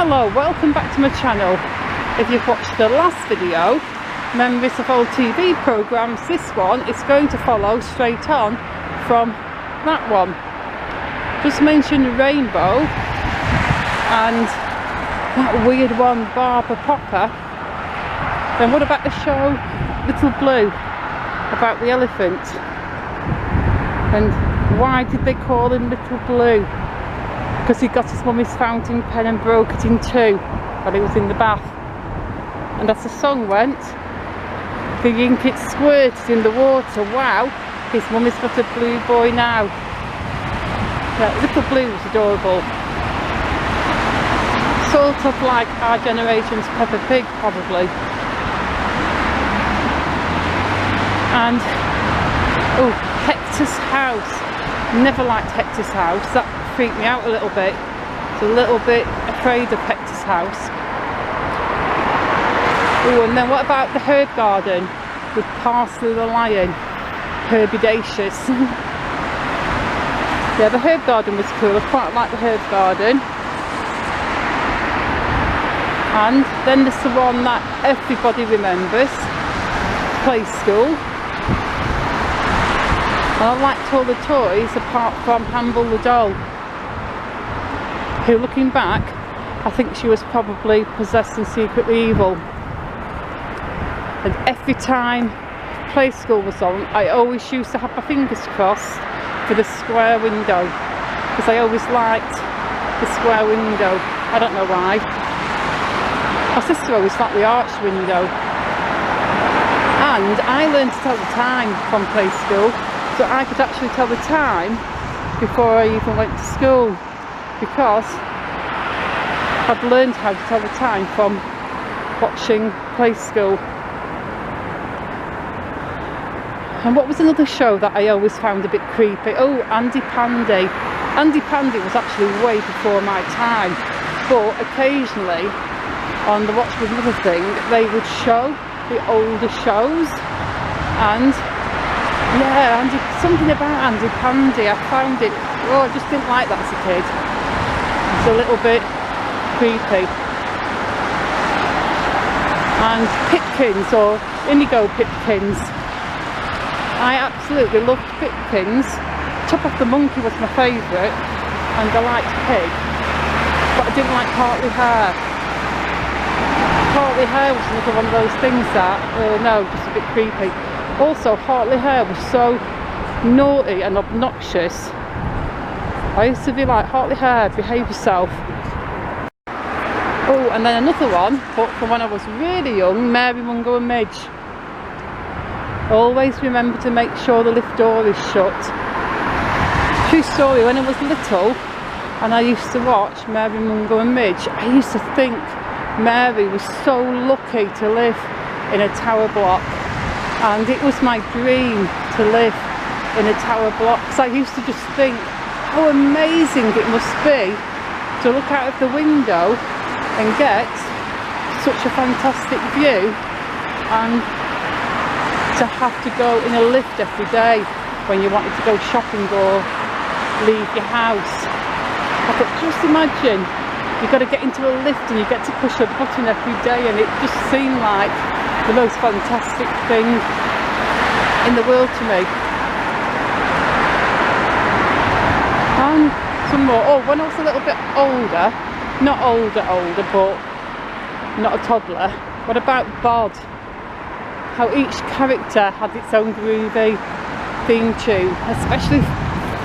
Hello, welcome back to my channel. If you've watched the last video, Memories of Old TV programmes, this one is going to follow straight on from that one. Just mentioned Rainbow and that weird one, Barbara Popper. Then what about the show Little Blue, about the elephant? And why did they call him Little Blue? Because he got his mummy's fountain pen and broke it in two while he was in the bath. And as the song went, the ink it squirted in the water. Wow, his mummy's got a blue boy now. Yeah, Little Blue was adorable. Sort of like our generation's Peppa Pig, probably. And oh, Hector's house. Never liked Hector's house. That freaked me out a little bit. I was a little bit afraid of Hector's house. Oh, and then what about the herb garden with Parsley the lion? Herbidaceous. Yeah, the herb garden was cool. I quite like the herb garden. And then there's the one that everybody remembers, Play School. I liked all the toys apart from Hamble the doll, who, looking back, I think she was probably possessed and secretly evil. And every time Play School was on, I always used to have my fingers crossed for the square window, because I always liked the square window. I don't know why. My sister always liked the arched window. And I learned to tell the time from Play School, so I could actually tell the time before I even went to school, because I'd learned how to tell the time from watching Play School. And what was another show that I always found a bit creepy? Oh, Andy Pandy. Andy Pandy was actually way before my time, but occasionally on the Watch With Mother thing they would show the older shows. And yeah, something about Andy Pandy, I found it, oh, I just didn't like that as a kid. It's a little bit creepy. And Pipkins, or Indigo Pipkins. I absolutely loved Pipkins. Top Off the Monkey was my favourite, and I liked Pig, but I didn't like Partly Hair. Partly Hair was another one of those things that, no, just a bit creepy. Also, Partly Hair was so naughty and obnoxious. I used to be like, Partly Hair, behave yourself. Oh, and then another one, but from when I was really young, Mary, Mungo and Midge. Always remember to make sure the lift door is shut. True story, when I was little and I used to watch Mary, Mungo and Midge, I used to think Mary was so lucky to live in a tower block. And it was my dream to live in a tower block, because I used to just think how amazing it must be to look out of the window and get such a fantastic view, and to have to go in a lift every day when you wanted to go shopping or leave your house. I thought, just imagine, you've got to get into a lift and you get to push a button every day, and it just seemed like the most fantastic thing in the world to me. And some more. Oh, when I was a little bit older, not older, but not a toddler, what about Bod? How each character had its own groovy theme tune, especially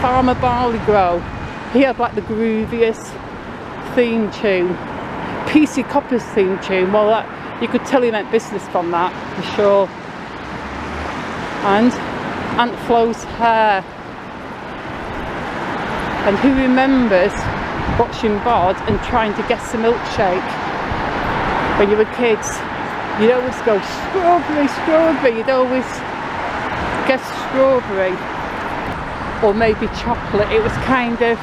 Farmer Barley Grow. He had like the grooviest theme tune. PC Copper's theme tune, well, that, you could tell he meant business from that, for sure. And Aunt Flo's hair. And who remembers watching Bod and trying to guess the milkshake when you were kids? You'd always go strawberry, strawberry. You'd always guess strawberry, or maybe chocolate. It was kind of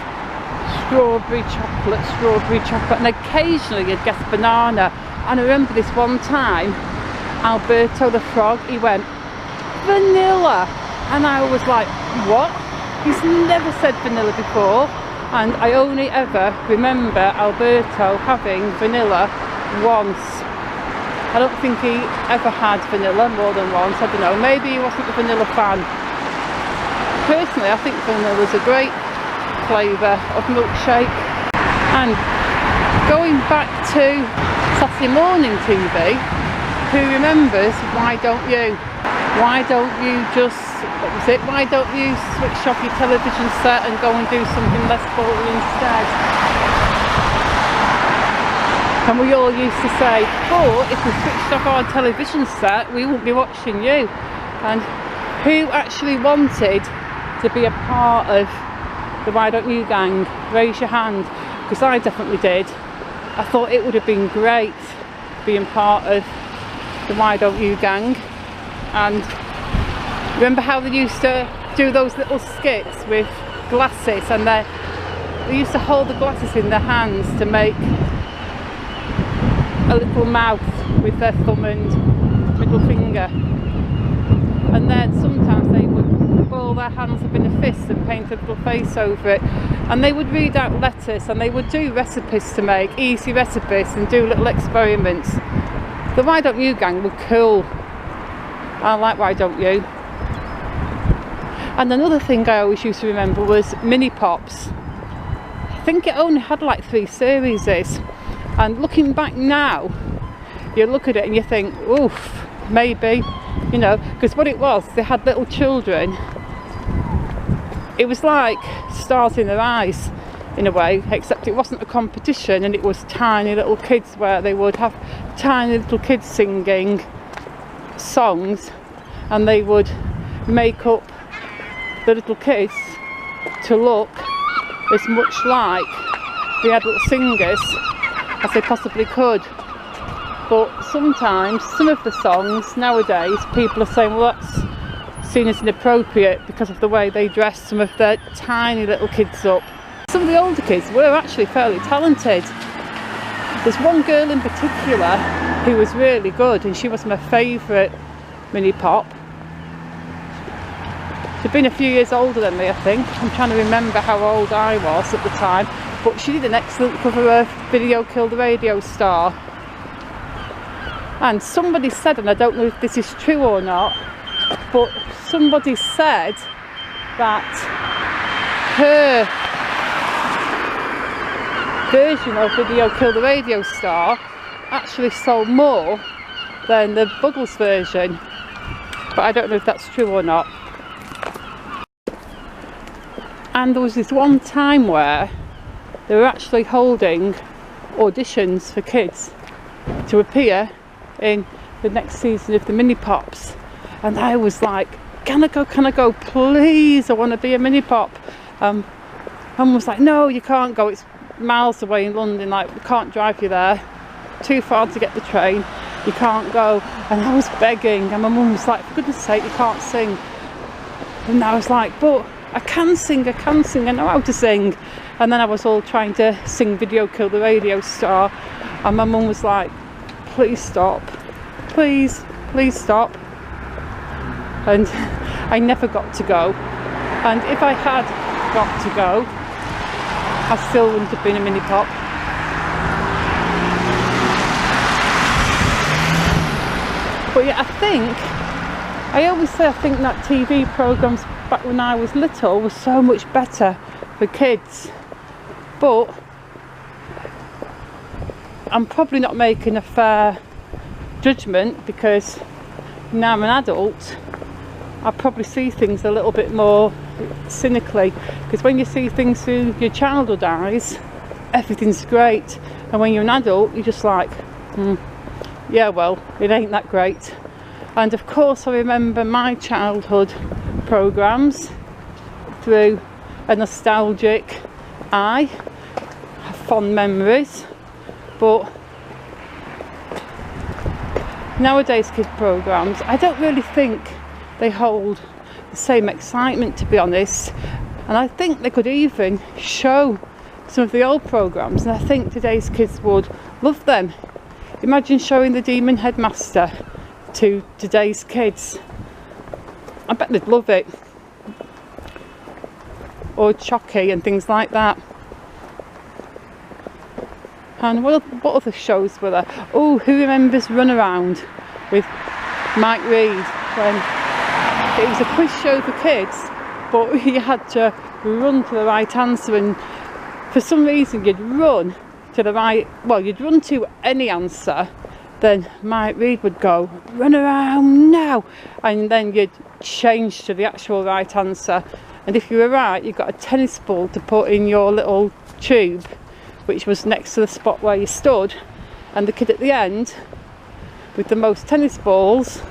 strawberry, chocolate, and occasionally you'd guess banana. And I remember this one time, Alberto the frog, he went vanilla, and I was like, what? He's never said vanilla before. and I only ever remember Alberto having vanilla once. I don't think he ever had vanilla more than once. I don't know, maybe he wasn't a vanilla fan. Personally, I think vanilla is a great flavour of milkshake. And going back to Saturday morning TV, who remembers Why Don't You? Why don't you just, what was it, why don't you switch off your television set and go and do something less boring instead? And we all used to say, oh, if we switched off our television set, we wouldn't be watching you. And who actually wanted to be a part of the Why Don't You gang? Raise your hand, because I definitely did. I thought it would have been great being part of the Why Don't You gang. And remember how they used to do those little skits with glasses, and they used to hold the glasses in their hands to make a little mouth with their thumb and middle finger, and then sometimes they would ball their hands up in a fist and paint a little face over it, and they would read out letters, and they would do recipes to make, easy recipes, and do little experiments. The Why Don't You gang were cool. I like Why Don't You. And another thing I always used to remember was Mini Pops. I think it only had like 3 series, and looking back now, you look at it and you think, oof, maybe, you know, because what it was, they had little children. It was like stars in their eyes in a way, except it wasn't a competition, and it was tiny little kids, where they would have tiny little kids singing songs, and they would make up the little kids to look as much like the adult singers as they possibly could. But sometimes some of the songs nowadays, people are saying, well, that's seen as inappropriate because of the way they dress some of their tiny little kids up. Some of the older kids were actually fairly talented. There's one girl in particular who was really good, and she was my favourite Mini Pop. She'd been a few years older than me, I think. I'm trying to remember how old I was at the time, but she did an excellent cover of Video Killed the Radio Star. And somebody said, and I don't know if this is true or not, but somebody said that her version of Video Killed the Radio Star actually sold more than the Buggles version, but I don't know if that's true or not. And there was this one time where they were actually holding auditions for kids to appear in the next season of the Mini Pops, and I was like, can I go, please, I want to be a Mini Pop. Mum was like, no, you can't go, it's miles away in London, like we can't drive you there, too far to get the train, you can't go. And I was begging, and my mum was like, for goodness sake, you can't sing. And I was like, but I can sing, I know how to sing. And then I was all trying to sing Video Killed the Radio Star, and my mum was like, please stop, please stop. And I never got to go, and if I had got to go, I still wouldn't have been a Mini Pop. But yeah, I always say I think that TV programmes back when I was little were so much better for kids. But I'm probably not making a fair judgment, because now I'm an adult, I probably see things a little bit more cynically, because when you see things through your childhood eyes, everything's great, and when you're an adult, you're just like, yeah, well, it ain't that great. And of course I remember my childhood programmes through a nostalgic eye, have fond memories, but nowadays kids programmes, I don't really think they hold the same excitement, to be honest, and I think they could even show some of the old programmes, and I think today's kids would love them. Imagine showing the Demon Headmaster to today's kids. I bet they'd love it. Or Chucky and things like that. And what other shows were there? Oh, who remembers Runaround with Mike Reid? When it was a quiz show for kids, but you had to run to the right answer, and for some reason you'd run to the right, well, you'd run to any answer, then Mike Reid would go, run around now, and then you'd change to the actual right answer. And if you were right, you got a tennis ball to put in your little tube, which was next to the spot where you stood, and the kid at the end with the most tennis balls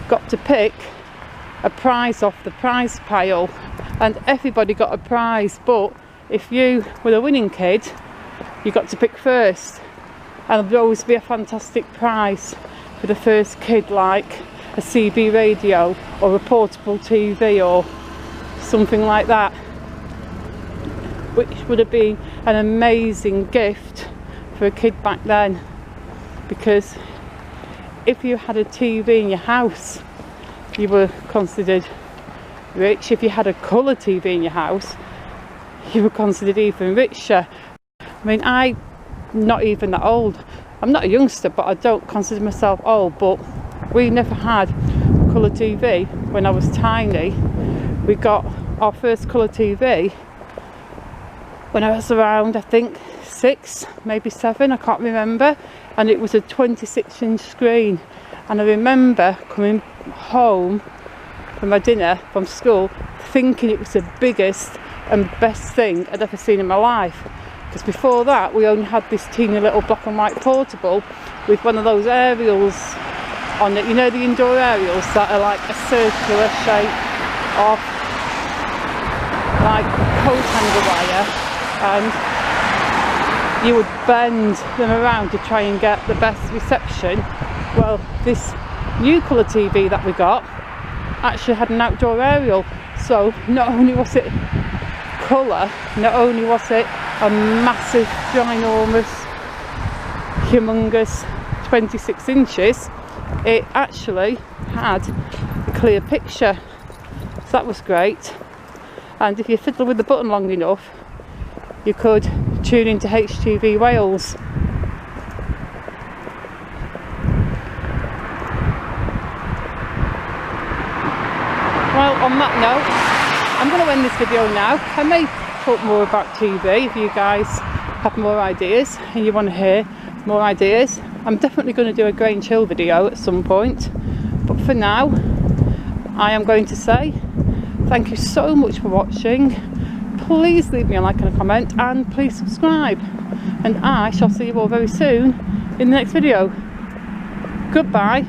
got to pick a prize off the prize pile, and everybody got a prize. But if you were the winning kid, you got to pick first, and there'd always be a fantastic prize for the first kid, like a CB radio or a portable TV or something like that, which would have been an amazing gift for a kid back then, because if you had a TV in your house, you were considered rich. If you had a colour TV in your house, you were considered even richer. I mean, I'm not even that old. I'm not a youngster, but I don't consider myself old. But we never had colour TV when I was tiny. We got our first colour TV when I was around, I think, 6, maybe 7, I can't remember. And it was a 26-inch screen. And I remember coming home from my dinner from school thinking it was the biggest and best thing I'd ever seen in my life. Because before that, we only had this teeny little black and white portable with one of those aerials on it. You know, the indoor aerials that are like a circular shape of like coat hanger wire, and you would bend them around to try and get the best reception. Well, this new colour TV that we got actually had an outdoor aerial, so not only was it colour, not only was it a massive, ginormous, humongous 26 inches, it actually had a clear picture, so that was great. And if you fiddle with the button long enough, you could tune into HTV Wales. Well, on that note, I'm going to end this video now. I may talk more about TV if you guys have more ideas and you want to hear more ideas. I'm definitely going to do a Grey and Chill video at some point, but for now I am going to say thank you so much for watching. Please leave me a like and a comment, and please subscribe, and I shall see you all very soon in the next video. Goodbye.